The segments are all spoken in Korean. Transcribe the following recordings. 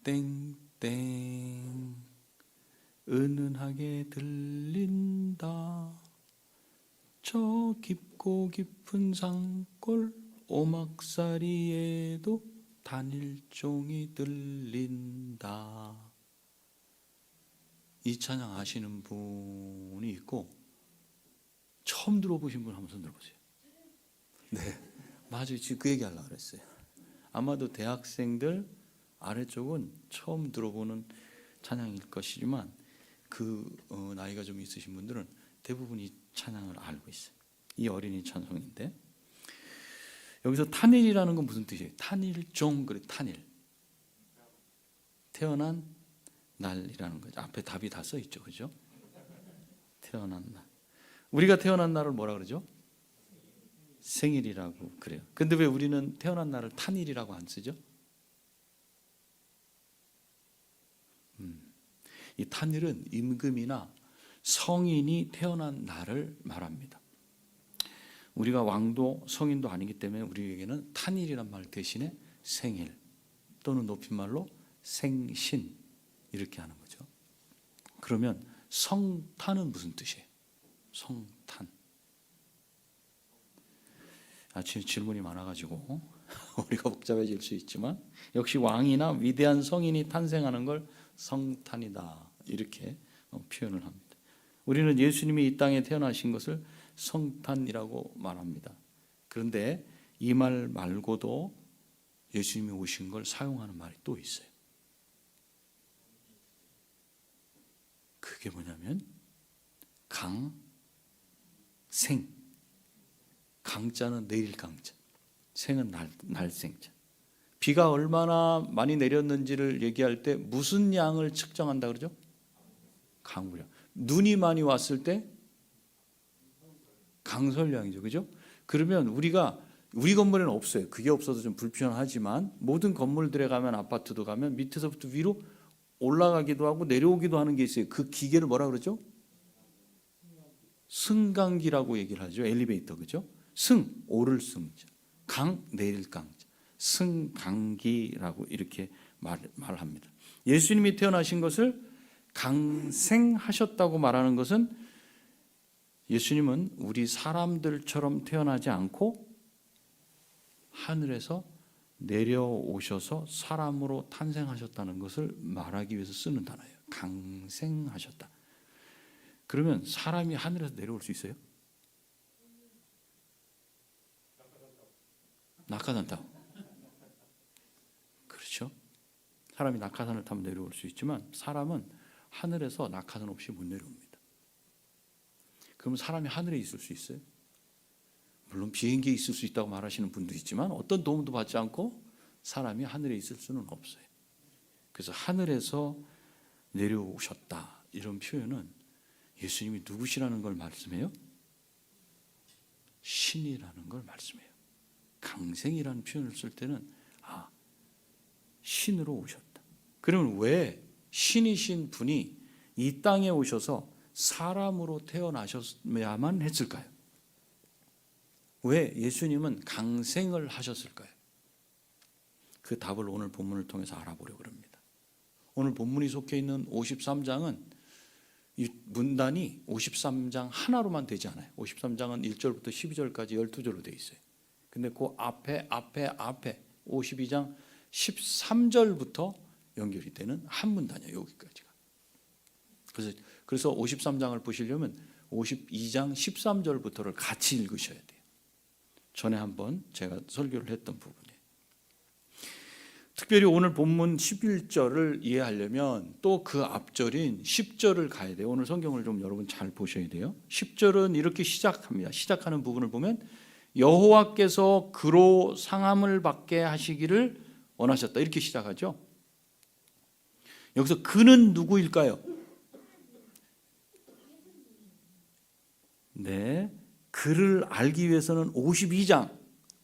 땡땡 은은하게 들린다. 저 깊고 깊은 산골 오막살이에도 단일종이 들린다. 이 찬양 아시는 분이 있고 처음 들어보신 분 한번 손 들어보세요. 네, 맞아요. 지금 그 얘기 하려고 그랬어요. 아마도 대학생들 아래쪽은 처음 들어보는 찬양일 것이지만 나이가 좀 있으신 분들은 대부분 이 찬양을 알고 있어요. 이 어린이 찬송인데 여기서 탄일이라는 건 무슨 뜻이에요? 탄일종, 그래 탄일. 태어난 날이라는 거죠. 앞에 답이 다 써 있죠, 그죠? 태어난 날. 우리가 태어난 날을 뭐라 그러죠? 생일이라고 그래요. 근데 왜 우리는 태어난 날을 탄일이라고 안 쓰죠? 이 탄일은 임금이나 성인이 태어난 날을 말합니다. 우리가 왕도 성인도 아니기 때문에 우리에게는 탄일이란 말 대신에 생일 또는 높임말로 생신 이렇게 하는 거죠. 그러면 성탄은 무슨 뜻이에요? 성탄. 지금 질문이 많아가지고 우리가 복잡해질 수 있지만 역시 왕이나 위대한 성인이 탄생하는 걸 성탄이다 이렇게 표현을 합니다. 우리는 예수님이 이 땅에 태어나신 것을 성탄이라고 말합니다. 그런데 이 말 말고도 예수님이 오신 걸 사용하는 말이 또 있어요. 그게 뭐냐면 강생. 강자는 내릴 강자, 생은 날생자. 비가 얼마나 많이 내렸는지를 얘기할 때 무슨 양을 측정한다 그러죠? 강우량. 눈이 많이 왔을 때 강설량이죠, 그죠? 그러면 우리 건물에는 없어요. 그게 없어서 좀 불편하지만 모든 건물들에 가면, 아파트도 가면 밑에서부터 위로 올라가기도 하고 내려오기도 하는 게 있어요. 그 기계를 뭐라 그러죠? 승강기라고 얘기를 하죠. 엘리베이터, 그죠? 승, 오를 승자, 강, 내릴 강자, 승강기라고 이렇게 말합니다. 예수님이 태어나신 것을 강생하셨다고 말하는 것은 예수님은 우리 사람들처럼 태어나지 않고 하늘에서 내려오셔서 사람으로 탄생하셨다는 것을 말하기 위해서 쓰는 단어예요. 강생하셨다. 그러면 사람이 하늘에서 내려올 수 있어요? 낙하산 타고. 그렇죠? 사람이 낙하산을 타면 내려올 수 있지만 사람은 하늘에서 낙하산 없이 못 내려옵니다. 그럼 사람이 하늘에 있을 수 있어요? 물론 비행기에 있을 수 있다고 말하시는 분도 있지만 어떤 도움도 받지 않고 사람이 하늘에 있을 수는 없어요. 그래서 하늘에서 내려오셨다 이런 표현은 예수님이 누구시라는 걸 말씀해요? 신이라는 걸 말씀해요. 강생이라는 표현을 쓸 때는 신으로 오셨다. 그러면 왜 신이신 분이 이 땅에 오셔서 사람으로 태어나셨야만 했을까요? 왜 예수님은 강생을 하셨을까요? 그 답을 오늘 본문을 통해서 알아보려고 합니다. 오늘 본문이 속해 있는 53장은 이 문단이 53장 하나로만 되지 않아요. 53장은 1절부터 12절까지 12절로 되어 있어요. 근데 그 앞에 52장 13절부터 연결이 되는 한 문단이에요. 여기까지가. 그래서 53장을 보시려면 52장 13절부터를 같이 읽으셔야 돼요. 전에 한번 제가 설교를 했던 부분이에요. 특별히 오늘 본문 11절을 이해하려면 또 그 앞절인 10절을 가야 돼요. 오늘 성경을 좀 여러분 잘 보셔야 돼요. 10절은 이렇게 시작합니다. 시작하는 부분을 보면 여호와께서 그로 상함을 받게 하시기를 원하셨다 이렇게 시작하죠. 여기서 그는 누구일까요? 네, 그를 알기 위해서는 52장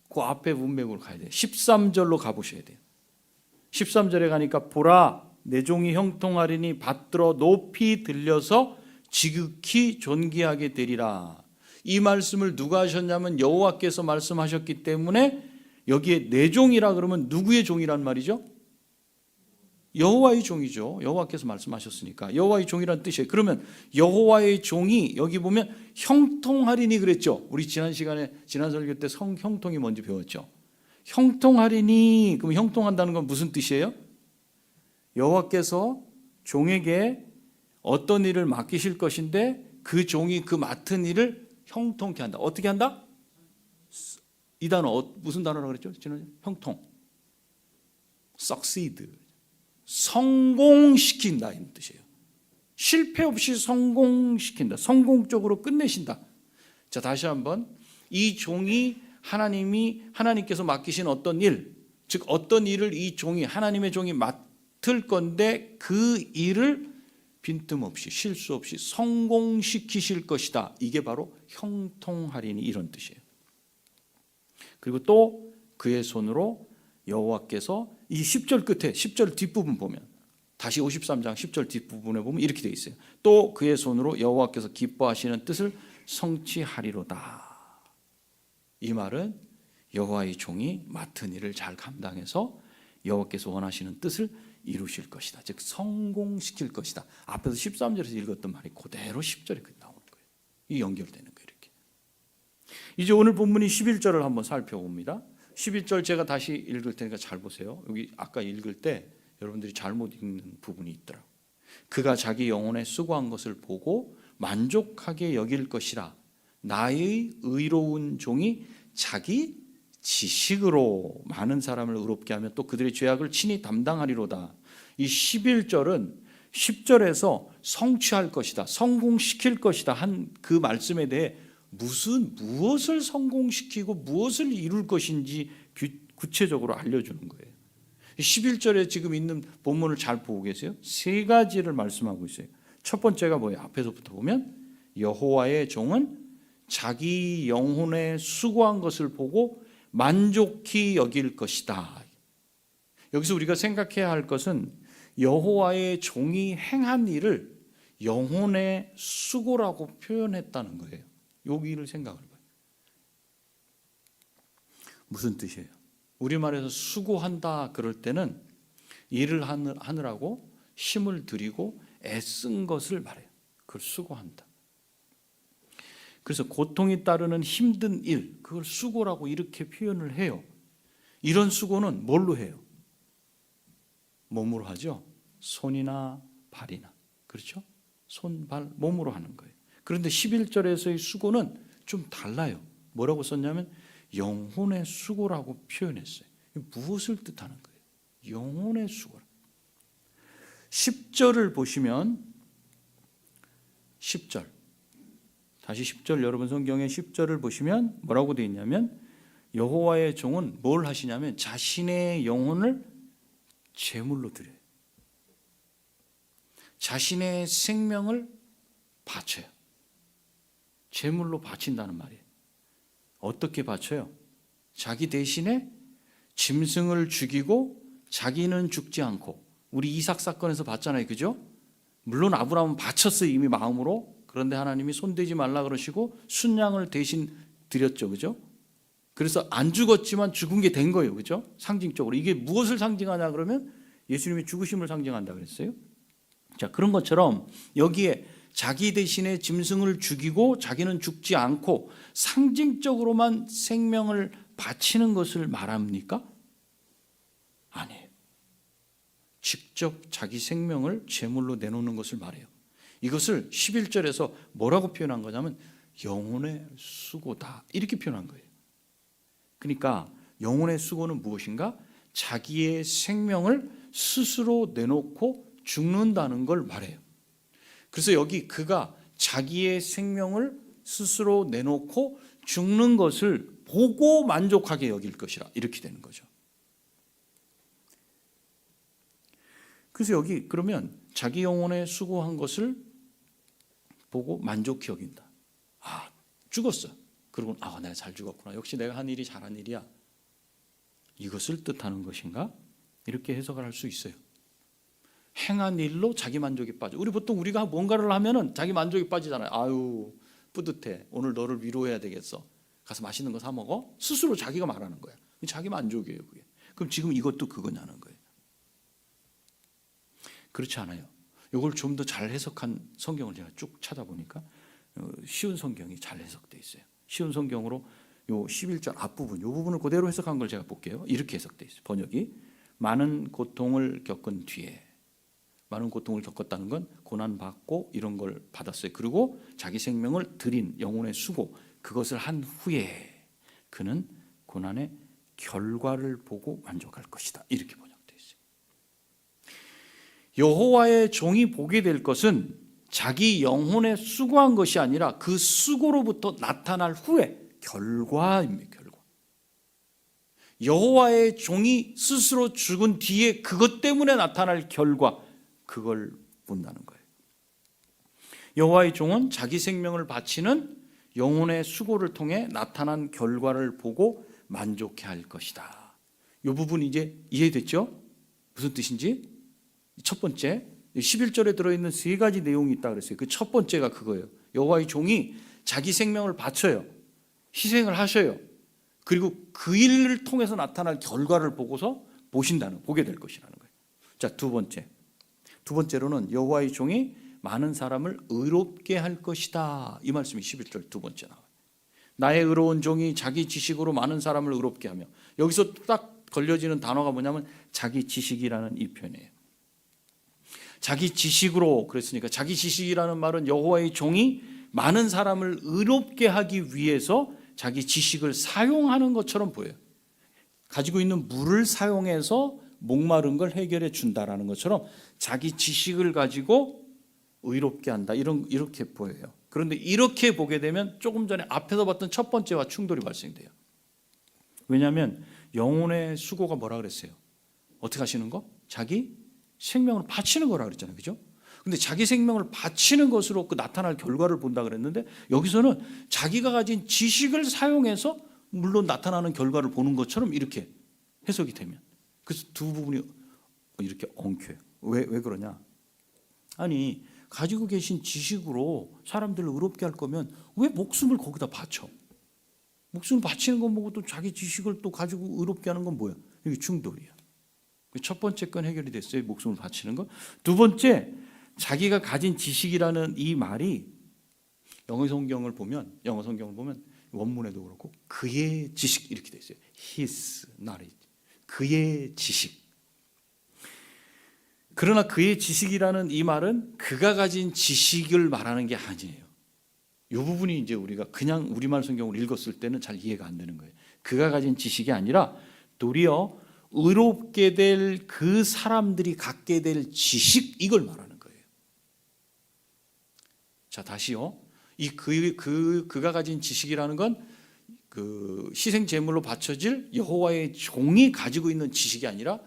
그 앞에 문맥으로 가야 돼요. 13절로 가보셔야 돼요. 13절에 가니까 보라 내 종이 형통하리니 받들어 높이 들려서 지극히 존귀하게 되리라. 이 말씀을 누가 하셨냐면 여호와께서 말씀하셨기 때문에 여기에 내 종이라 그러면 누구의 종이란 말이죠? 여호와의 종이죠. 여호와께서 말씀하셨으니까 여호와의 종이란 뜻이에요. 그러면 여호와의 종이 여기 보면 형통하리니 그랬죠. 우리 지난 시간에 지난 설교 때 형통이 뭔지 배웠죠. 형통하리니, 그럼 형통한다는 건 무슨 뜻이에요? 여호와께서 종에게 어떤 일을 맡기실 것인데 그 종이 그 맡은 일을 형통케 한다. 어떻게 한다? 이 단어 무슨 단어라고 그랬죠? 지난주에? 형통. succeed. 성공시킨다 이 뜻이에요. 실패 없이 성공시킨다. 성공적으로 끝내신다. 자, 다시 한번 이 종이 하나님께서 맡기신 어떤 일, 즉 어떤 일을 이 종이 하나님의 종이 맡을 건데 그 일을 빈틈없이 실수 없이 성공시키실 것이다. 이게 바로 형통하리니 이런 뜻이에요. 그리고 또 그의 손으로 여호와께서 이 10절 끝에 10절 뒷부분 보면 다시 53장 10절 뒷부분에 보면 이렇게 되어 있어요. 또 그의 손으로 여호와께서 기뻐하시는 뜻을 성취하리로다. 이 말은 여호와의 종이 맡은 일을 잘 감당해서 여호와께서 원하시는 뜻을 이루실 것이다. 즉 성공시킬 것이다. 앞에서 13절에서 읽었던 말이 그대로 10절에 나오는 거예요. 이 연결되는 거예요. 이렇게. 이제 오늘 본문이 11절을 한번 살펴봅니다. 11절 제가 다시 읽을 테니까 잘 보세요. 여기 아까 읽을 때 여러분들이 잘못 읽는 부분이 있더라고요. 그가 자기 영혼에 수고한 것을 보고 만족하게 여길 것이라. 나의 의로운 종이 자기 지식으로 많은 사람을 의롭게 하며 또 그들의 죄악을 친히 담당하리로다. 이 11절은 10절에서 성취할 것이다, 성공시킬 것이다 한 그 말씀에 대해 무엇을 성공시키고 무엇을 이룰 것인지 구체적으로 알려주는 거예요. 11절에 지금 있는 본문을 잘 보고 계세요. 세 가지를 말씀하고 있어요. 첫 번째가 뭐예요? 앞에서부터 보면 여호와의 종은 자기 영혼에 수고한 것을 보고 만족히 여길 것이다. 여기서 우리가 생각해야 할 것은 여호와의 종이 행한 일을 영혼의 수고라고 표현했다는 거예요. 여기를 생각을 봐요. 무슨 뜻이에요? 우리말에서 수고한다 그럴 때는 일을 하느라고 힘을 들이고 애쓴 것을 말해요. 그걸 수고한다. 그래서 고통이 따르는 힘든 일, 그걸 수고라고 이렇게 표현을 해요. 이런 수고는 뭘로 해요? 몸으로 하죠. 손이나 발이나. 그렇죠? 손, 발, 몸으로 하는 거예요. 그런데 11절에서의 수고는 좀 달라요. 뭐라고 썼냐면 영혼의 수고라고 표현했어요. 무엇을 뜻하는 거예요? 영혼의 수고. 10절을 보시면 10절. 다시 10절 여러분 성경의 10절을 보시면 뭐라고 되어 있냐면 여호와의 종은 뭘 하시냐면 자신의 영혼을 제물로 드려요. 자신의 생명을 바쳐요. 제물로 바친다는 말이에요. 어떻게 바쳐요? 자기 대신에 짐승을 죽이고 자기는 죽지 않고, 우리 이삭 사건에서 봤잖아요. 그죠? 물론 아브라함은 바쳤어요. 이미 마음으로. 그런데 하나님이 손대지 말라 그러시고 순양을 대신 드렸죠. 그죠? 그래서 안 죽었지만 죽은 게 된 거예요. 그죠? 상징적으로. 이게 무엇을 상징하냐 그러면 예수님이 죽으심을 상징한다 그랬어요. 자, 그런 것처럼 여기에 자기 대신에 짐승을 죽이고 자기는 죽지 않고 상징적으로만 생명을 바치는 것을 말합니까? 아니에요. 직접 자기 생명을 제물로 내놓는 것을 말해요. 이것을 11절에서 뭐라고 표현한 거냐면 영혼의 수고다 이렇게 표현한 거예요. 그러니까 영혼의 수고는 무엇인가? 자기의 생명을 스스로 내놓고 죽는다는 걸 말해요. 그래서 여기 그가 자기의 생명을 스스로 내놓고 죽는 것을 보고 만족하게 여길 것이라 이렇게 되는 거죠. 그래서 여기 그러면 자기 영혼에 수고한 것을 보고 만족히 여긴다. 아, 죽었어. 그러고 내가 잘 죽었구나. 역시 내가 한 일이 잘한 일이야. 이것을 뜻하는 것인가? 이렇게 해석을 할 수 있어요. 행한 일로 자기 만족에 빠져. 우리가 뭔가를 하면은 자기 만족에 빠지잖아요. 아유, 뿌듯해. 오늘 너를 위로해야 되겠어. 가서 맛있는 거 사 먹어. 스스로 자기가 말하는 거야. 자기 만족이에요, 그게. 그럼 지금 이것도 그거냐는 거예요. 그렇지 않아요. 이걸 좀 더 잘 해석한 성경을 제가 쭉 찾아보니까 쉬운 성경이 잘 해석되어 있어요. 쉬운 성경으로 요 11절 앞부분, 요 부분을 그대로 해석한 걸 제가 볼게요. 이렇게 해석되어 있어요. 번역이 많은 고통을 겪은 뒤에, 많은 고통을 겪었다는 건 고난받고 이런 걸 받았어요. 그리고 자기 생명을 드린 영혼의 수고, 그것을 한 후에 그는 고난의 결과를 보고 만족할 것이다. 이렇게 번역되어 있어요. 여호와의 종이 보게 될 것은 자기 영혼에 수고한 것이 아니라 그 수고로부터 나타날 후에 결과입니다. 결과. 여호와의 종이 스스로 죽은 뒤에 그것 때문에 나타날 결과, 그걸 본다는 거예요. 여호와의 종은 자기 생명을 바치는 영혼의 수고를 통해 나타난 결과를 보고 만족해 할 것이다. 이 부분 이제 이해됐죠? 무슨 뜻인지? 첫 번째, 11절에 들어있는 세 가지 내용이 있다고 그랬어요. 그 첫 번째가 그거예요. 여호와의 종이 자기 생명을 바쳐요. 희생을 하셔요. 그리고 그 일을 통해서 나타날 결과를 보고서 보게 될 것이라는 거예요. 자, 두 번째로는 여호와의 종이 많은 사람을 의롭게 할 것이다. 이 말씀이 11절 두 번째 나와요. 나의 의로운 종이 자기 지식으로 많은 사람을 의롭게 하며, 여기서 딱 걸려지는 단어가 뭐냐면 자기 지식이라는 이 표현이에요. 자기 지식으로, 그랬으니까 자기 지식이라는 말은 여호와의 종이 많은 사람을 의롭게 하기 위해서 자기 지식을 사용하는 것처럼 보여요. 가지고 있는 물을 사용해서 목마른 걸 해결해 준다라는 것처럼 자기 지식을 가지고 의롭게 한다, 이렇게 보여요. 그런데 이렇게 보게 되면 조금 전에 앞에서 봤던 첫 번째와 충돌이 발생돼요. 왜냐하면 영혼의 수고가 뭐라 그랬어요? 어떻게 하시는 거? 자기 생명을 바치는 거라 그랬잖아요. 그죠? 근데 자기 생명을 바치는 것으로 그 나타날 결과를 본다 그랬는데, 여기서는 자기가 가진 지식을 사용해서 물론 나타나는 결과를 보는 것처럼 이렇게 해석이 되면, 그래서 두 부분이 이렇게 엉켜요. 왜 그러냐? 아니, 가지고 계신 지식으로 사람들을 의롭게 할 거면 왜 목숨을 거기다 바쳐? 목숨을 바치는 건 뭐고 또 자기 지식을 또 가지고 의롭게 하는 건 뭐야? 이게 충돌이야. 첫 번째 건 해결이 됐어요. 목숨을 바치는 거. 두 번째, 자기가 가진 지식이라는 이 말이 영어 성경을 보면 원문에도 그렇고 그의 지식 이렇게 돼 있어요. His knowledge. 그의 지식. 그러나 그의 지식이라는 이 말은 그가 가진 지식을 말하는 게 아니에요. 이 부분이 이제 우리가 그냥 우리말 성경을 읽었을 때는 잘 이해가 안 되는 거예요. 그가 가진 지식이 아니라 도리어 의롭게 될 그 사람들이 갖게 될 지식, 이걸 말하는 거예요. 자, 다시요. 이 그가 가진 지식이라는 건 그 희생 제물로 바쳐질 여호와의 종이 가지고 있는 지식이 아니라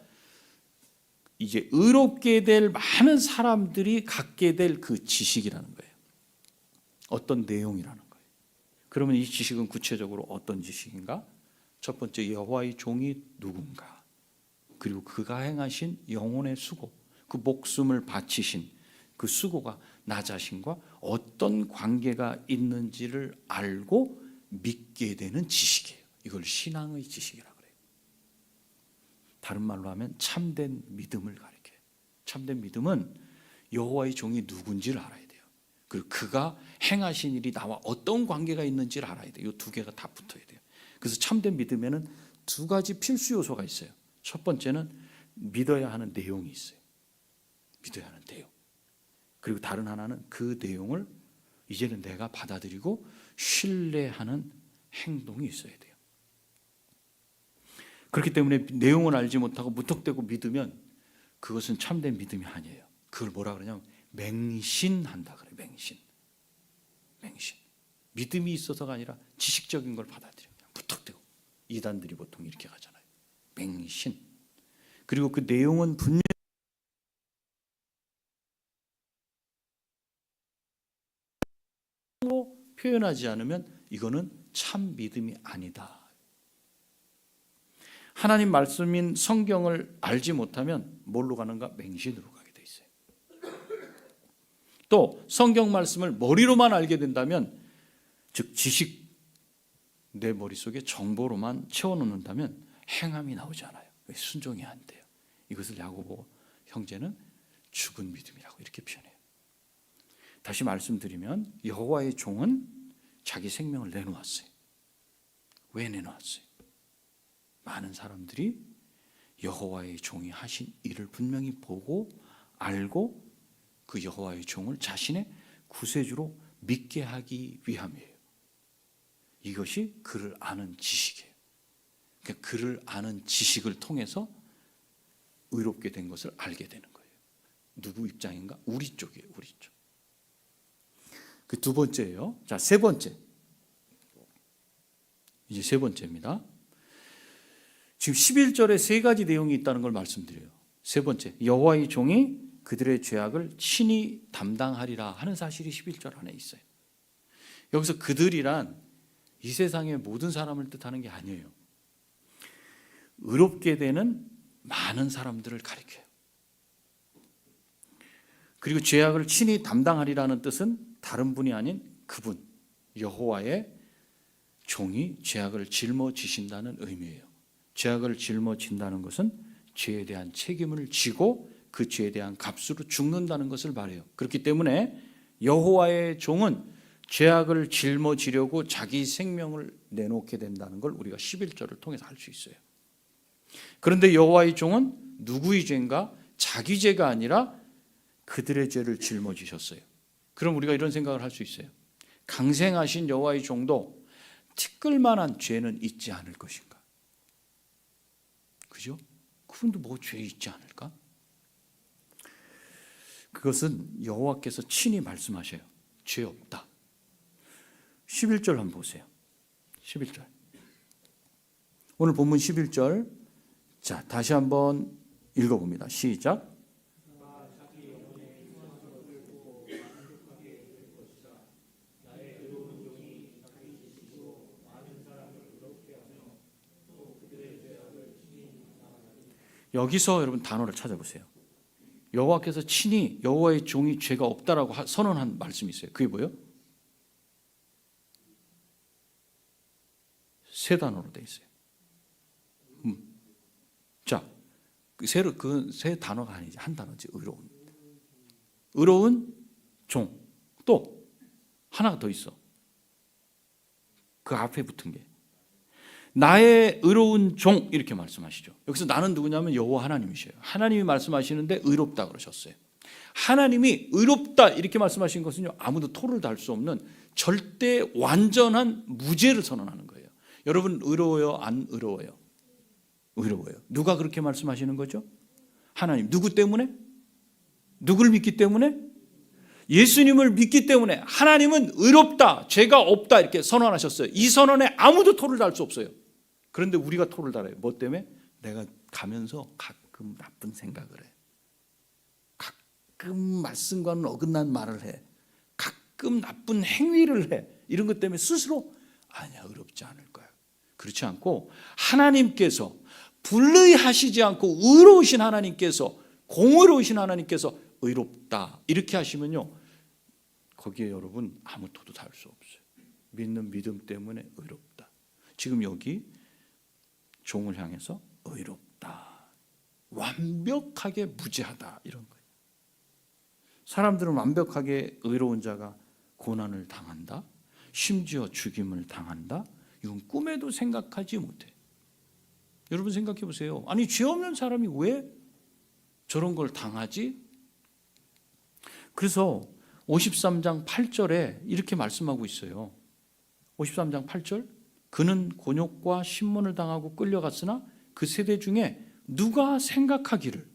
이제 의롭게 될 많은 사람들이 갖게 될 그 지식이라는 거예요. 어떤 내용이라는 거예요. 그러면 이 지식은 구체적으로 어떤 지식인가? 첫 번째, 여호와의 종이 누군가, 그리고 그가 행하신 영혼의 수고, 그 목숨을 바치신 그 수고가 나 자신과 어떤 관계가 있는지를 알고 믿게 되는 지식이에요. 이걸 신앙의 지식이라고 그래요. 다른 말로 하면 참된 믿음을 가리켜요. 참된 믿음은 여호와의 종이 누군지를 알아야 돼요. 그리고 그가 행하신 일이 나와 어떤 관계가 있는지를 알아야 돼요. 이 두 개가 다 붙어야 돼요. 그래서 참된 믿음에는 두 가지 필수 요소가 있어요. 첫 번째는 믿어야 하는 내용이 있어요. 믿어야 하는 내용. 그리고 다른 하나는 그 내용을 이제는 내가 받아들이고 신뢰하는 행동이 있어야 돼요. 그렇기 때문에 내용을 알지 못하고 무턱대고 믿으면 그것은 참된 믿음이 아니에요. 그걸 뭐라 그러냐면 맹신한다 그래요. 맹신. 믿음이 있어서가 아니라 지식적인 걸 받아들여요. 무턱대고. 이단들이 보통 이렇게 가잖아요. 맹신. 그리고 그 내용은 분명히 표현하지 않으면 이거는 참 믿음이 아니다. 하나님 말씀인 성경을 알지 못하면 뭘로 가는가? 맹신으로 가게 돼 있어요. 또 성경 말씀을 머리로만 알게 된다면, 즉 지식, 내 머릿속에 정보로만 채워놓는다면 행함이 나오지 않아요. 순종이 안 돼요. 이것을 야고보 형제는 죽은 믿음이라고 이렇게 표현해요. 다시 말씀드리면 여호와의 종은 자기 생명을 내놓았어요. 왜 내놓았어요? 많은 사람들이 여호와의 종이 하신 일을 분명히 보고 알고 그 여호와의 종을 자신의 구세주로 믿게 하기 위함이에요. 이것이 그를 아는 지식이에요. 그러니까 그를 아는 지식을 통해서 의롭게 된 것을 알게 되는 거예요. 누구 입장인가? 우리 쪽이에요. 우리 쪽. 그 두 번째예요. 자, 세 번째. 이제 세 번째입니다. 지금 11절에 세 가지 내용이 있다는 걸 말씀드려요. 세 번째, 여호와의 종이 그들의 죄악을 친히 담당하리라 하는 사실이 11절 안에 있어요. 여기서 그들이란 이 세상의 모든 사람을 뜻하는 게 아니에요. 의롭게 되는 많은 사람들을 가리켜요. 그리고 죄악을 친히 담당하리라는 뜻은 다른 분이 아닌 그분, 여호와의 종이 죄악을 짊어지신다는 의미예요. 죄악을 짊어진다는 것은 죄에 대한 책임을 지고 그 죄에 대한 값으로 죽는다는 것을 말해요. 그렇기 때문에 여호와의 종은 죄악을 짊어지려고 자기 생명을 내놓게 된다는 걸 우리가 11절을 통해서 알 수 있어요. 그런데 여호와의 종은 누구의 죄인가? 자기 죄가 아니라 그들의 죄를 짊어지셨어요. 그럼 우리가 이런 생각을 할 수 있어요. 강생하신 여호와의 종도 티끌만한 죄는 있지 않을 것인가? 그죠? 그분도 뭐 죄 있지 않을까? 그것은 여호와께서 친히 말씀하셔요. 죄 없다. 11절 한번 보세요. 11절. 오늘 본문 11절. 자, 다시 한번 읽어봅니다. 시작. 여기서 여러분 단어를 찾아보세요. 여호와께서 친히 여호와의 종이 죄가 없다라고 선언한 말씀이 있어요. 그게 뭐예요? 세 단어로 되어 있어요. 자, 그 세 단어가 아니지 한 단어지. 의로운. 의로운 종. 또 하나가 더 있어. 그 앞에 붙은 게 나의 의로운 종 이렇게 말씀하시죠. 여기서 나는 누구냐면 여호와 하나님이셔요. 하나님이 말씀하시는데 의롭다 그러셨어요. 하나님이 의롭다 이렇게 말씀하신 것은요, 아무도 토를 달 수 없는 절대 완전한 무죄를 선언하는 거예요. 여러분 의로워요? 안 의로워요? 의로워요. 누가 그렇게 말씀하시는 거죠? 하나님. 누구 때문에? 누구를 믿기 때문에? 예수님을 믿기 때문에 하나님은 의롭다, 죄가 없다 이렇게 선언하셨어요. 이 선언에 아무도 토를 달 수 없어요. 그런데 우리가 토를 달아요. 뭐 때문에? 내가 가면서 가끔 나쁜 생각을 해. 가끔 말씀과는 어긋난 말을 해. 가끔 나쁜 행위를 해. 이런 것 때문에 스스로 아니야, 의롭지 않을 거야. 그렇지 않고 하나님께서 불의하시지 않고 의로우신 하나님께서, 공의로우신 하나님께서 의롭다 이렇게 하시면요, 거기에 여러분 아무 토도 달 수 없어요. 믿는 믿음 때문에 의롭다. 지금 여기 종을 향해서 의롭다, 완벽하게 무죄하다 이런 거예요. 사람들은 완벽하게 의로운 자가 고난을 당한다, 심지어 죽임을 당한다, 이건 꿈에도 생각하지 못해. 여러분 생각해 보세요. 아니 죄 없는 사람이 왜 저런 걸 당하지? 그래서 53장 8절에 이렇게 말씀하고 있어요. 53장 8절. 그는 곤욕과 신문을 당하고 끌려갔으나 그 세대 중에 누군가가 생각하기를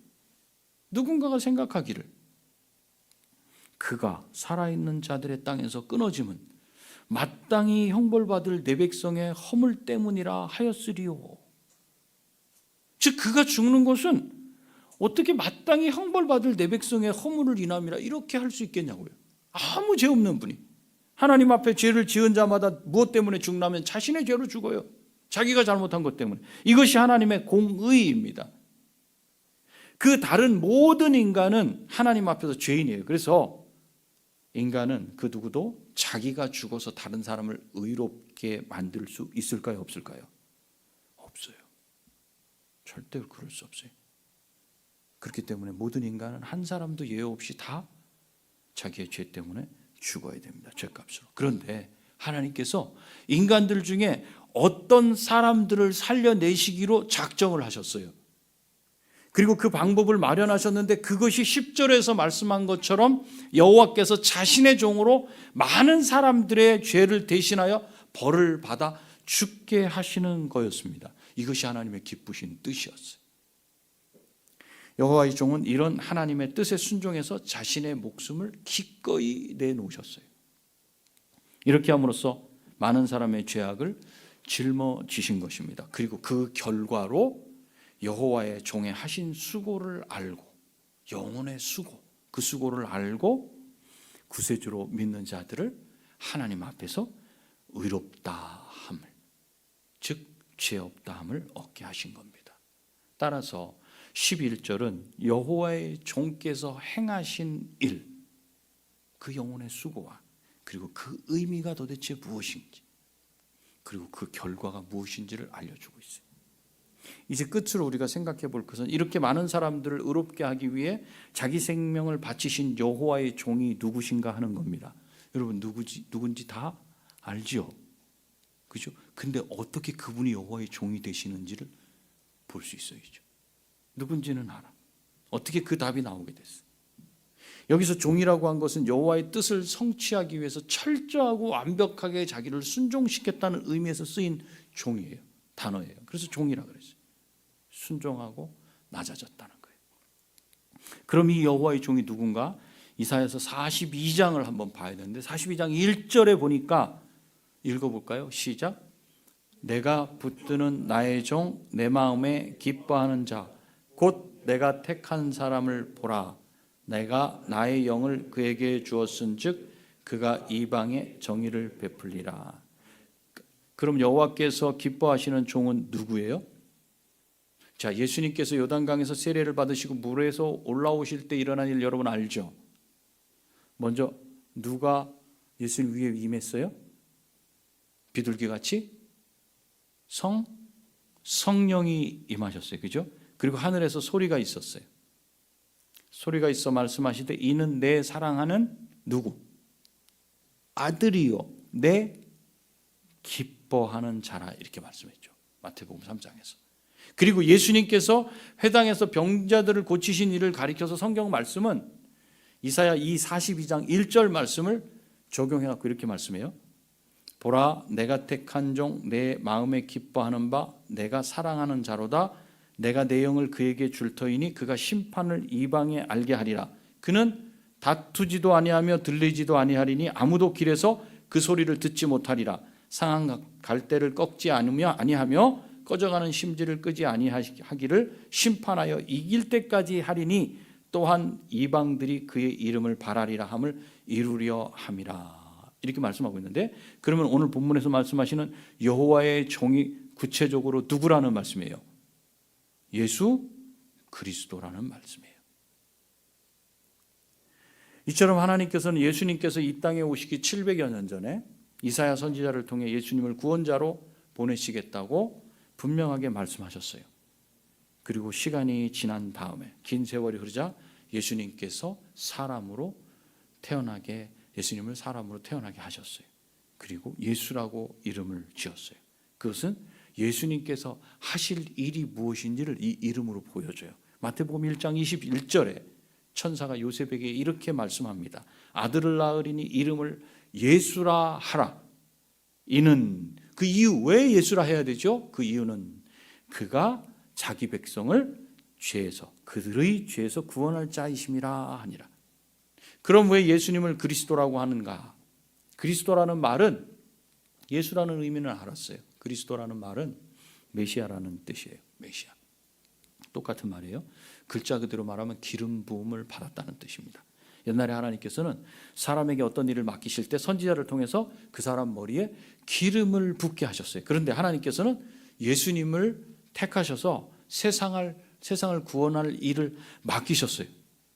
그가 살아있는 자들의 땅에서 끊어짐은 마땅히 형벌받을 내 백성의 허물 때문이라 하였으리요. 즉 그가 죽는 것은 어떻게 마땅히 형벌받을 내 백성의 허물을 인함이라 이렇게 할 수 있겠냐고요. 아무 죄 없는 분이 하나님 앞에 죄를 지은 자마다 무엇 때문에 죽냐면 자신의 죄로 죽어요. 자기가 잘못한 것 때문에. 이것이 하나님의 공의입니다. 그 다른 모든 인간은 하나님 앞에서 죄인이에요. 그래서 인간은 그 누구도 자기가 죽어서 다른 사람을 의롭게 만들 수 있을까요? 없을까요? 없어요. 절대로 그럴 수 없어요. 그렇기 때문에 모든 인간은 한 사람도 예외 없이 다 자기의 죄 때문에 죽어야 됩니다. 죄값으로. 그런데 하나님께서 인간들 중에 어떤 사람들을 살려내시기로 작정을 하셨어요. 그리고 그 방법을 마련하셨는데 그것이 10절에서 말씀한 것처럼 여호와께서 자신의 종으로 많은 사람들의 죄를 대신하여 벌을 받아 죽게 하시는 거였습니다. 이것이 하나님의 기쁘신 뜻이었어요. 여호와의 종은 이런 하나님의 뜻에 순종해서 자신의 목숨을 기꺼이 내놓으셨어요. 이렇게 함으로써 많은 사람의 죄악을 짊어지신 것입니다. 그리고 그 결과로 여호와의 종의 하신 수고를 알고, 영혼의 수고, 그 수고를 알고 구세주로 믿는 자들을 하나님 앞에서 의롭다함을, 즉 죄 없다함을 얻게 하신 겁니다. 따라서 11절은 여호와의 종께서 행하신 일, 그 영혼의 수고와 그리고 그 의미가 도대체 무엇인지, 그리고 그 결과가 무엇인지를 알려주고 있어요. 이제 끝으로 우리가 생각해 볼 것은 이렇게 많은 사람들을 의롭게 하기 위해 자기 생명을 바치신 여호와의 종이 누구신가 하는 겁니다. 여러분 누군지 다 알죠? 그죠? 근데 어떻게 그분이 여호와의 종이 되시는지를 볼 수 있어야죠. 누군지는 알아. 어떻게 그 답이 나오게 됐어요? 여기서 종이라고 한 것은 여호와의 뜻을 성취하기 위해서 철저하고 완벽하게 자기를 순종시켰다는 의미에서 쓰인 종이에요. 단어예요. 그래서 종이라고 그랬어요. 순종하고 낮아졌다는 거예요. 그럼 이 여호와의 종이 누군가? 이사야서 42장을 한번 봐야 되는데 42장 1절에 보니까 읽어볼까요? 시작. 내가 붙드는 나의 종, 내 마음에 기뻐하는 자, 곧 내가 택한 사람을 보라. 내가 나의 영을 그에게 주었은즉 그가 이방에 정의를 베풀리라. 그럼 여호와께서 기뻐하시는 종은 누구예요? 자, 예수님께서 요단강에서 세례를 받으시고 물에서 올라오실 때 일어난 일 여러분 알죠? 먼저 누가 예수님 위에 임했어요? 비둘기같이 성령이 임하셨어요. 그죠? 그리고 하늘에서 소리가 있었어요. 소리가 있어 말씀하시되 이는 내 사랑하는 누구? 아들이요 내 기뻐하는 자라, 이렇게 말씀했죠. 마태복음 3장에서. 그리고 예수님께서 회당에서 병자들을 고치신 일을 가리켜서 성경 말씀은 이사야 42장 1절 말씀을 적용해 갖고 이렇게 말씀해요. 보라, 내가 택한 종, 내 마음에 기뻐하는 바, 내가 사랑하는 자로다. 내가 내 영을 그에게 줄 터이니 그가 심판을 이방에 알게 하리라. 그는 다투지도 아니하며 들리지도 아니하리니 아무도 길에서 그 소리를 듣지 못하리라. 상한 갈대를 꺾지 아니하며 꺼져가는 심지를 끄지 아니하기를 심판하여 이길 때까지 하리니 또한 이방들이 그의 이름을 바라리라 함을 이루려 함이라. 이렇게 말씀하고 있는데, 그러면 오늘 본문에서 말씀하시는 여호와의 종이 구체적으로 누구라는 말씀이에요? 예수 그리스도라는 말씀이에요. 이처럼 하나님께서는 예수님께서 이 땅에 오시기 700여 년 전에 이사야 선지자를 통해 예수님을 구원자로 보내시겠다고 분명하게 말씀하셨어요. 그리고 시간이 지난 다음에 긴 세월이 흐르자 예수님께서 예수님을 사람으로 태어나게 하셨어요. 그리고 예수라고 이름을 지었어요. 그것은 예수님께서 하실 일이 무엇인지를 이 이름으로 보여줘요. 마태복음 1장 21절에 천사가 요셉에게 이렇게 말씀합니다. 아들을 낳으리니 이름을 예수라 하라. 이는 그 이유, 왜 예수라 해야 되죠? 그 이유는 그가 자기 백성을 그들의 죄에서 구원할 자이심이라 하니라. 그럼 왜 예수님을 그리스도라고 하는가? 그리스도라는 말은, 예수라는 의미는 알았어요. 그리스도라는 말은 메시아라는 뜻이에요. 메시아. 똑같은 말이에요. 글자 그대로 말하면 기름 부음을 받았다는 뜻입니다. 옛날에 하나님께서는 사람에게 어떤 일을 맡기실 때 선지자를 통해서 그 사람 머리에 기름을 붓게 하셨어요. 그런데 하나님께서는 예수님을 택하셔서 세상을 구원할 일을 맡기셨어요.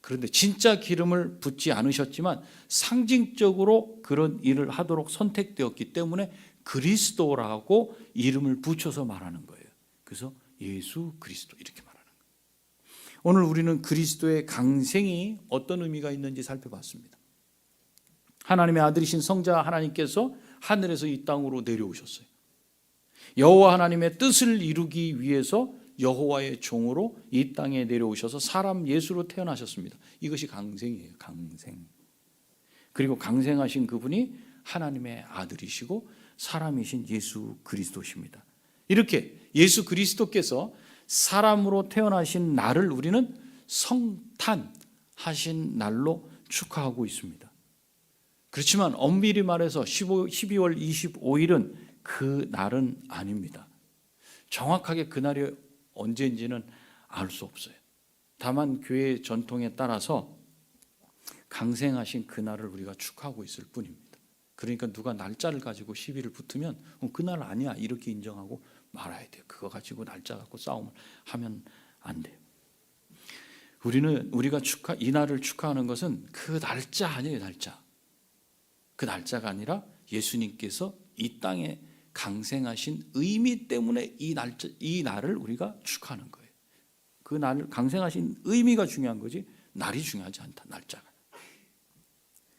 그런데 진짜 기름을 붓지 않으셨지만 상징적으로 그런 일을 하도록 선택되었기 때문에 그리스도라고 이름을 붙여서 말하는 거예요. 그래서 예수 그리스도 이렇게 말하는 거예요. 오늘 우리는 그리스도의 강생이 어떤 의미가 있는지 살펴봤습니다. 하나님의 아들이신 성자 하나님께서 하늘에서 이 땅으로 내려오셨어요. 여호와 하나님의 뜻을 이루기 위해서 여호와의 종으로 이 땅에 내려오셔서 사람 예수로 태어나셨습니다. 이것이 강생이에요. 강생. 그리고 강생하신 그분이 하나님의 아들이시고 사람이신 예수 그리스도십니다. 이렇게 예수 그리스도께서 사람으로 태어나신 날을 우리는 성탄하신 날로 축하하고 있습니다. 그렇지만 엄밀히 말해서 12월 25일은 그 날은 아닙니다. 정확하게 그 날이 언제인지는 알 수 없어요. 다만 교회 전통에 따라서 강생하신 그 날을 우리가 축하하고 있을 뿐입니다. 그러니까 누가 날짜를 가지고 시비를 붙으면 그날 아니야 이렇게 인정하고 말아야 돼요. 그거 가지고 날짜 갖고 싸움을 하면 안 돼요. 우리가 이 날을 축하하는 것은 그 날짜 아니에요. 날짜. 그 날짜가 아니라 예수님께서 이 땅에 강생하신 의미 때문에 이 날을 우리가 축하하는 거예요. 그 날을 강생하신 의미가 중요한 거지 날이 중요하지 않다. 날짜가.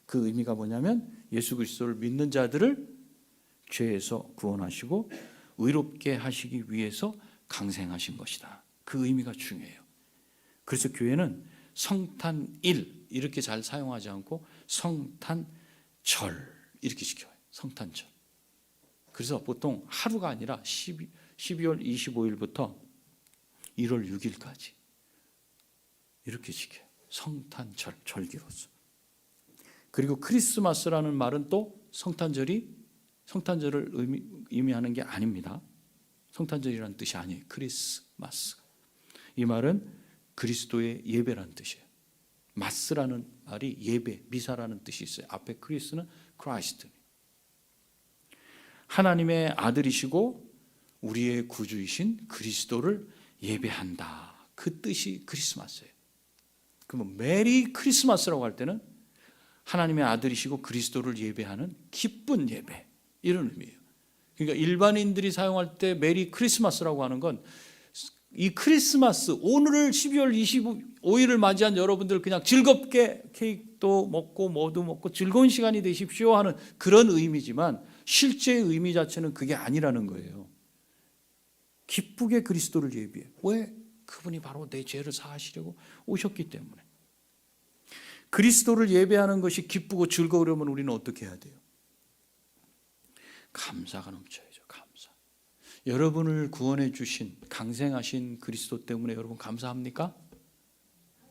그 의미가 뭐냐면 예수 그리스도를 믿는 자들을 죄에서 구원하시고 의롭게 하시기 위해서 강생하신 것이다. 그 의미가 중요해요. 그래서 교회는 성탄일 이렇게 잘 사용하지 않고 성탄절 이렇게 지켜요. 성탄절. 그래서 보통 하루가 아니라 12월 25일부터 1월 6일까지 이렇게 지켜요. 성탄절, 절기로서. 그리고 크리스마스라는 말은 또 성탄절을 의미하는 게 아닙니다. 성탄절이라는 뜻이 아니에요. 크리스마스. 이 말은 그리스도의 예배라는 뜻이에요. 마스라는 말이 예배, 미사라는 뜻이 있어요. 앞에 크리스는 크라이스트. 하나님의 아들이시고 우리의 구주이신 그리스도를 예배한다. 그 뜻이 크리스마스예요. 그러면 메리 크리스마스라고 할 때는 하나님의 아들이시고 그리스도를 예배하는 기쁜 예배 이런 의미예요. 그러니까 일반인들이 사용할 때 메리 크리스마스라고 하는 건 이 크리스마스 오늘을 12월 25일을 맞이한 여러분들 그냥 즐겁게 케이크도 먹고 뭐도 먹고 즐거운 시간이 되십시오 하는 그런 의미지만 실제 의미 자체는 그게 아니라는 거예요. 기쁘게 그리스도를 예비해. 왜? 그분이 바로 내 죄를 사하시려고 오셨기 때문에. 그리스도를 예배하는 것이 기쁘고 즐거우려면 우리는 어떻게 해야 돼요? 감사가 넘쳐야죠. 감사. 여러분을 구원해 주신 강생하신 그리스도 때문에 여러분 감사합니까?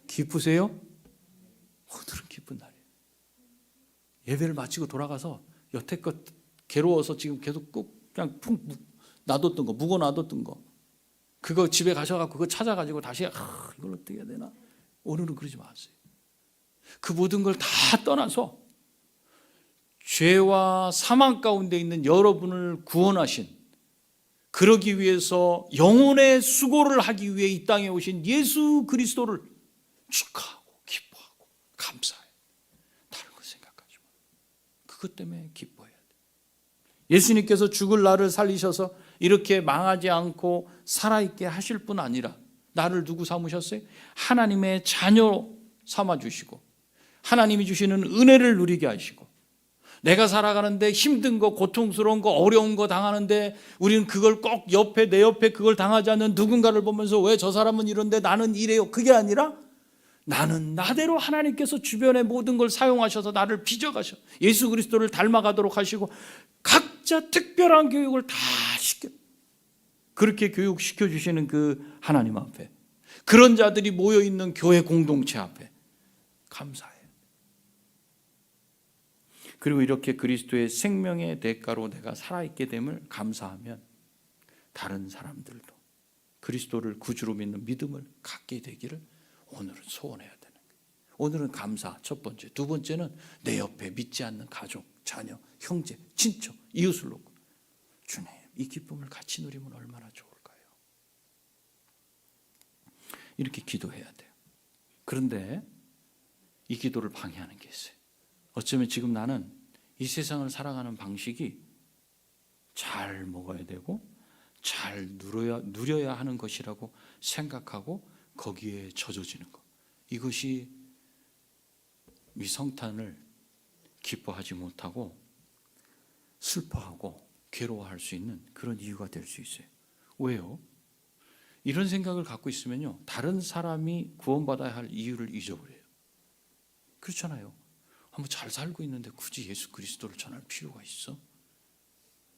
기쁘세요? 오늘은 기쁜 날이에요. 예배를 마치고 돌아가서 여태껏 괴로워서 지금 계속 그냥 푹 놔뒀던 거, 묵어 놔뒀던 거, 그거 집에 가셔가지고 그거 찾아가지고 다시 이걸 어떻게 해야 되나? 오늘은 그러지 마세요. 그 모든 걸 다 떠나서 죄와 사망 가운데 있는 여러분을 구원하신, 그러기 위해서 영혼의 수고를 하기 위해 이 땅에 오신 예수 그리스도를 축하하고 기뻐하고 감사해요. 다른 거 생각하지 마. 그것 때문에 기뻐해야 돼. 예수님께서 죽을 나를 살리셔서 이렇게 망하지 않고 살아있게 하실 뿐 아니라 나를 누구 삼으셨어요? 하나님의 자녀 삼아주시고 하나님이 주시는 은혜를 누리게 하시고, 내가 살아가는데 힘든 거, 고통스러운 거, 어려운 거 당하는데 우리는 그걸 꼭 내 옆에 그걸 당하지 않는 누군가를 보면서 왜 저 사람은 이런데 나는 이래요. 그게 아니라 나는 나대로 하나님께서 주변의 모든 걸 사용하셔서 나를 빚어가셔 예수 그리스도를 닮아가도록 하시고 각자 특별한 교육을 다 그렇게 교육시켜 주시는 그 하나님 앞에, 그런 자들이 모여있는 교회 공동체 앞에 감사해요. 그리고 이렇게 그리스도의 생명의 대가로 내가 살아있게 됨을 감사하면 다른 사람들도 그리스도를 구주로 믿는 믿음을 갖게 되기를 오늘은 소원해야 되는 거예요. 오늘은 감사 첫 번째, 두 번째는 내 옆에 믿지 않는 가족, 자녀, 형제, 친척, 이웃을 놓고 주님 이 기쁨을 같이 누리면 얼마나 좋을까요? 이렇게 기도해야 돼요. 그런데 이 기도를 방해하는 게 있어요. 어쩌면 지금 나는 이 세상을 살아가는 방식이 잘 먹어야 되고 잘 누려야 하는 것이라고 생각하고 거기에 젖어지는 것, 이것이 이 성탄을 기뻐하지 못하고 슬퍼하고 괴로워할 수 있는 그런 이유가 될 수 있어요. 왜요? 이런 생각을 갖고 있으면요, 다른 사람이 구원받아야 할 이유를 잊어버려요. 그렇잖아요. 한번 잘 살고 있는데 굳이 예수 그리스도를 전할 필요가 있어?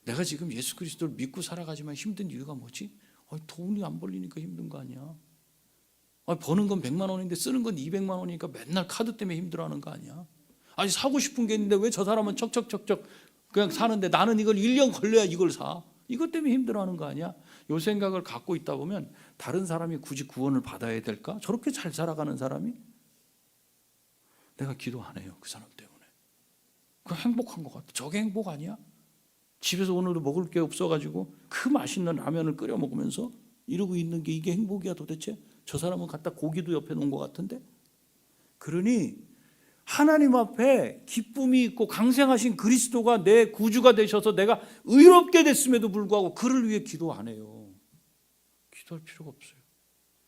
내가 지금 예수 그리스도를 믿고 살아가지만 힘든 이유가 뭐지? 돈이 안 벌리니까 힘든 거 아니야? 버는 건 100만 원인데 쓰는 건 200만 원이니까 맨날 카드 때문에 힘들어하는 거 아니야? 아니 사고 싶은 게 있는데 왜 저 사람은 척척척척 그냥 사는데 나는 이걸 1년 걸려야 이걸 사? 이것 때문에 힘들어하는 거 아니야? 이 생각을 갖고 있다 보면 다른 사람이 굳이 구원을 받아야 될까? 저렇게 잘 살아가는 사람이? 내가 기도 안 해요, 그 사람 때문에. 그냥 행복한 것 같아. 저게 행복 아니야? 집에서 오늘도 먹을 게 없어가지고 그 맛있는 라면을 끓여 먹으면서 이러고 있는 게 이게 행복이야 도대체? 저 사람은 갖다 고기도 옆에 놓은 것 같은데? 그러니 하나님 앞에 기쁨이 있고 강생하신 그리스도가 내 구주가 되셔서 내가 의롭게 됐음에도 불구하고 그를 위해 기도 안 해요. 기도할 필요가 없어요.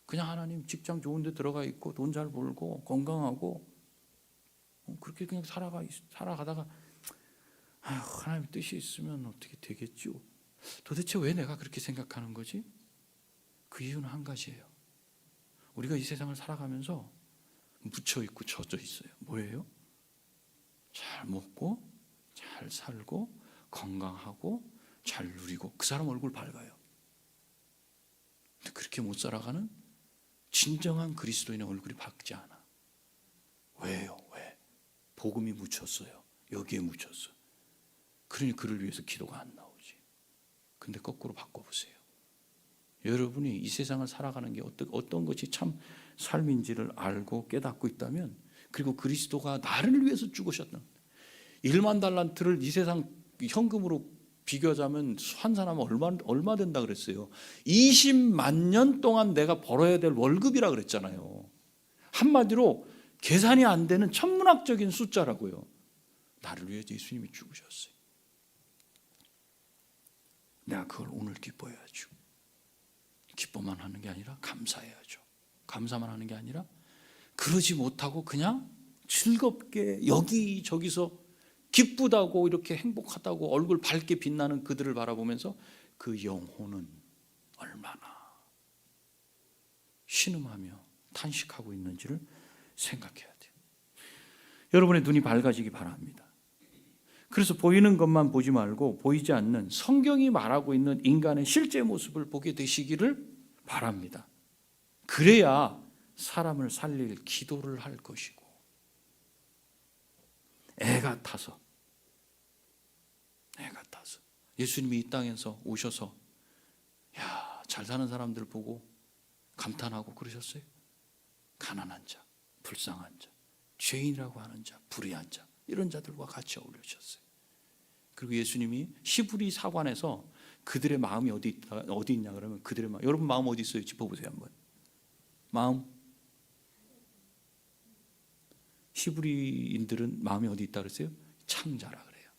그냥 하나님 직장 좋은 데 들어가 있고 돈 잘 벌고 건강하고 그렇게 그냥 살아가다가 하나님의 뜻이 있으면 어떻게 되겠죠? 도대체 왜 내가 그렇게 생각하는 거지? 그 이유는 한 가지예요. 우리가 이 세상을 살아가면서 묻혀있고 젖어 있어요. 뭐예요? 잘 먹고 잘 살고 건강하고 잘 누리고 그 사람 얼굴 밝아요. 근데 그렇게 못 살아가는 진정한 그리스도인의 얼굴이 밝지 않아. 왜요? 왜? 복음이 묻혔어요. 여기에 묻혔어. 그러니 그를 위해서 기도가 안 나오지. 근데 거꾸로 바꿔보세요. 여러분이 이 세상을 살아가는 게 어떤 것이 참 삶인지를 알고 깨닫고 있다면, 그리고 그리스도가 나를 위해서 죽으셨다. 1만 달란트를 이 세상 현금으로 비교하자면 환산하면 얼마 된다 그랬어요. 20만 년 동안 내가 벌어야 될 월급이라 그랬잖아요. 한마디로 계산이 안 되는 천문학적인 숫자라고요. 나를 위해 예수님이 죽으셨어요. 내가 그걸 오늘 기뻐해야죠. 기뻐만 하는 게 아니라 감사해야죠. 감사만 하는 게 아니라 그러지 못하고 그냥 즐겁게 여기저기서 기쁘다고 이렇게 행복하다고 얼굴 밝게 빛나는 그들을 바라보면서 그 영혼은 얼마나 신음하며 탄식하고 있는지를 생각해야 돼요. 여러분의 눈이 밝아지기 바랍니다. 그래서 보이는 것만 보지 말고 보이지 않는 성경이 말하고 있는 인간의 실제 모습을 보게 되시기를 바랍니다. 그래야 사람을 살릴 기도를 할 것이고, 애가 타서 예수님이 이 땅에서 오셔서 잘 사는 사람들 보고 감탄하고 그러셨어요. 가난한 자, 불쌍한 자, 죄인이라고 하는 자, 불의한 자, 이런 자들과 같이 어울리셨어요. 그리고 예수님이 시브리 사관에서 그들의 마음이 어디 있냐 그러면 그들의 마음, 여러분 마음 어디 있어요? 짚어보세요 한번. 마음. 시브리인들은 마음이 어디 있다 그랬어요? 창자라 그래요.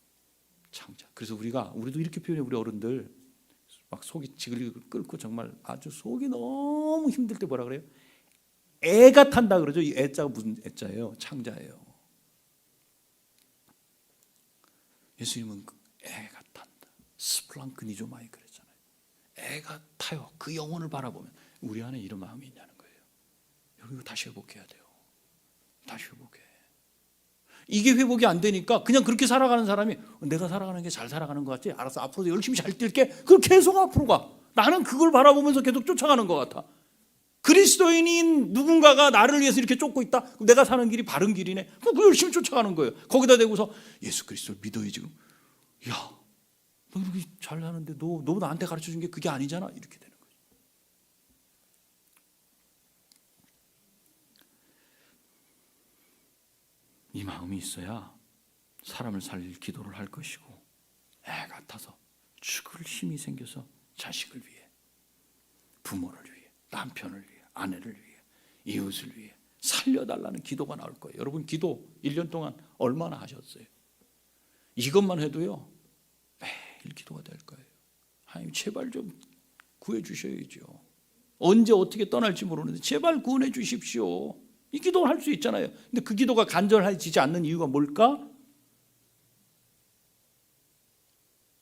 창자. 그래서 우리도 이렇게 표현해. 우리 어른들 막 속이 지글지글 끓고 정말 아주 속이 너무 힘들 때 뭐라 그래요? 애가 탄다 그러죠. 이 애자가 무슨 애자예요? 창자예요. 예수님은 애가 탄다. 스플랑크니조마이 그랬잖아요. 애가 타요. 그 영혼을 바라보면 우리 안에 이런 마음이 있냐는 거예요. 여러분 다시 회복해야 돼요. 다시 회복해. 이게 회복이 안 되니까 그냥 그렇게 살아가는 사람이 내가 살아가는 게 잘 살아가는 것 같지? 알았어, 앞으로도 열심히 잘 뛸게. 그걸 계속 앞으로 가. 나는 그걸 바라보면서 계속 쫓아가는 것 같아. 그리스도인인 누군가가 나를 위해서 이렇게 쫓고 있다? 그럼 내가 사는 길이 바른 길이네. 그럼 열심히 쫓아가는 거예요. 거기다 대고서 예수 그리스도를 믿어요 지금. 야, 너 이렇게 잘 사는데 너 나한테 가르쳐준 게 그게 아니잖아. 이렇게 되는 거예요. 이 마음이 있어야 사람을 살릴 기도를 할 것이고, 애 같아서 죽을 힘이 생겨서 자식을 위해, 부모를 위해, 남편을 위해, 아내를 위해, 이웃을 위해 살려달라는 기도가 나올 거예요. 여러분 기도 1년 동안 얼마나 하셨어요? 이것만 해도요 매일 기도가 될 거예요. 하나님 제발 좀 구해 주셔야죠. 언제 어떻게 떠날지 모르는데 제발 구원해 주십시오. 이 기도를 할 수 있잖아요. 근데 그 기도가 간절해지지 않는 이유가 뭘까?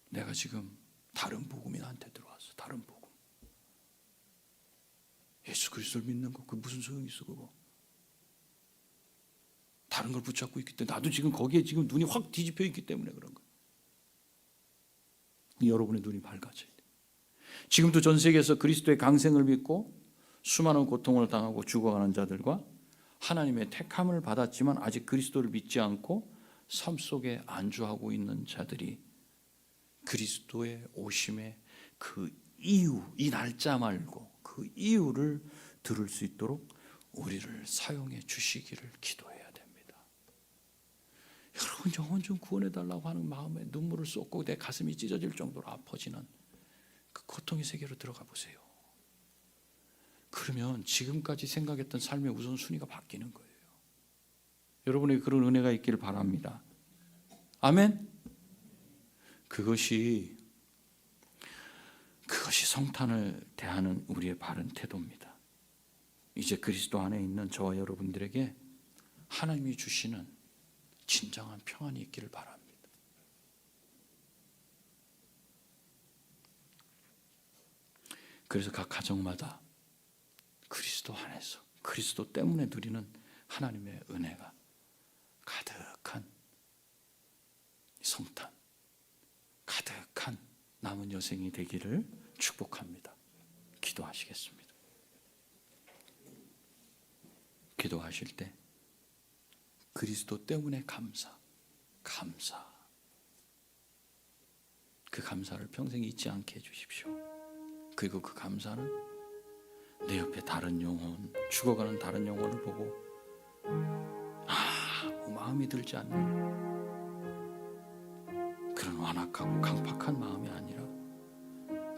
내가 지금 다른 복음이 나한테 들어왔어. 다른 복음. 예수 그리스도를 믿는 거 그 무슨 소용이 있어 그거. 다른 걸 붙잡고 있기 때문에 나도 지금 거기에 지금 눈이 확 뒤집혀 있기 때문에 그런 거. 여러분의 눈이 밝아져야 돼. 지금도 전 세계에서 그리스도의 강생을 믿고 수많은 고통을 당하고 죽어가는 자들과 하나님의 택함을 받았지만 아직 그리스도를 믿지 않고 삶 속에 안주하고 있는 자들이 그리스도의 오심의 그 이유, 이 날짜 말고 그 이유를 들을 수 있도록 우리를 사용해 주시기를 기도해야 됩니다. 여러분 영혼 좀 구원해 달라고 하는 마음에 눈물을 쏟고 내 가슴이 찢어질 정도로 아파지는 그 고통의 세계로 들어가 보세요. 그러면 지금까지 생각했던 삶의 우선순위가 바뀌는 거예요. 여러분에게 그런 은혜가 있기를 바랍니다. 아멘. 그것이 성탄을 대하는 우리의 바른 태도입니다. 이제 그리스도 안에 있는 저와 여러분들에게 하나님이 주시는 진정한 평안이 있기를 바랍니다. 그래서 각 가정마다 그리스도 안에서 그리스도 때문에 누리는 하나님의 은혜가 가득한 성탄, 가득한 남은 여생이 되기를 축복합니다. 기도하시겠습니다. 기도하실 때 그리스도 때문에 감사. 그 감사를 평생 잊지 않게 해주십시오. 그리고 그 감사는 내 옆에 다른 영혼, 죽어가는 다른 영혼을 보고 마음이 들지 않는 그런 완악하고 강팍한 마음이 아니라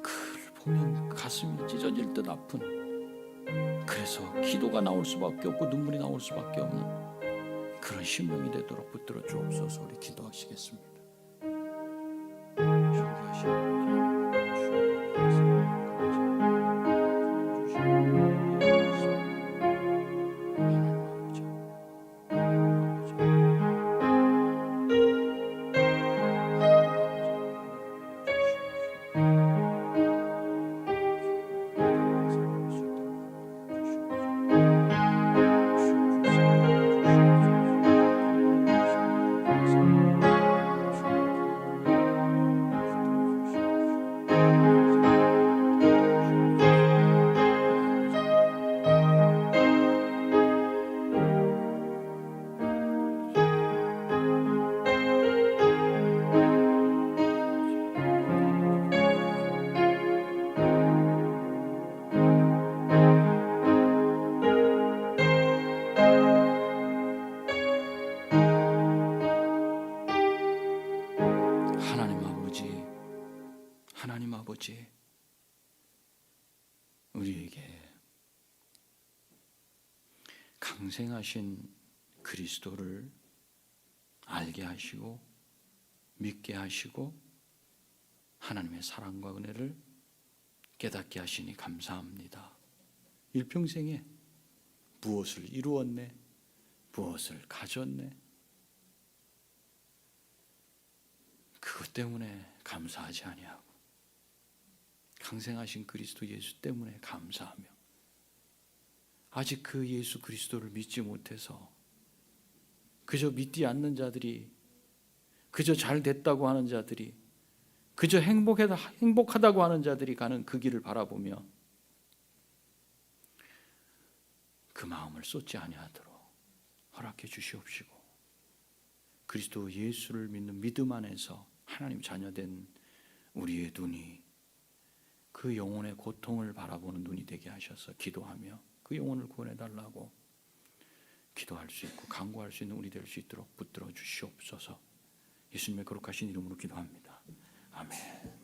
그를 보면 가슴이 찢어질 듯 아픈, 그래서 기도가 나올 수밖에 없고 눈물이 나올 수밖에 없는 그런 심령이 되도록 붙들어 주옵소서. 우리 기도하시겠습니다. 하나님 아버지, 우리에게 강생하신 그리스도를 알게 하시고 믿게 하시고 하나님의 사랑과 은혜를 깨닫게 하시니 감사합니다. 일평생에 무엇을 이루었네, 무엇을 가졌네, 그것 때문에 감사하지 아니하고 강생하신 그리스도 예수 때문에 감사하며 아직 그 예수 그리스도를 믿지 못해서 그저 믿지 않는 자들이, 그저 잘 됐다고 하는 자들이, 그저 행복하다고 하는 자들이 가는 그 길을 바라보며 그 마음을 쏟지 아니하도록 허락해 주시옵시고 그리스도 예수를 믿는 믿음 안에서 하나님 자녀된 우리의 눈이 그 영혼의 고통을 바라보는 눈이 되게 하셔서 기도하며 그 영혼을 구원해 달라고 기도할 수 있고 간구할 수 있는 우리 될 수 있도록 붙들어 주시옵소서. 예수님의 거룩하신 이름으로 기도합니다. 아멘.